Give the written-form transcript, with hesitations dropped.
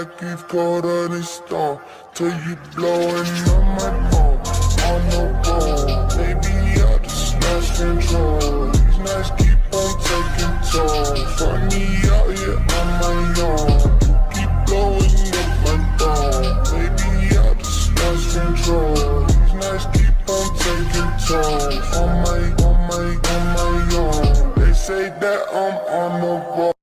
like it's colder than star. Till you blowing on my phone, on the road. Baby, I just lost control. These nights keep on taking toll. Funny out here on my own. You keep blowing up my phone. Baby, I just lost control. These nights keep on taking toll. On my own. They say that I'm on the road.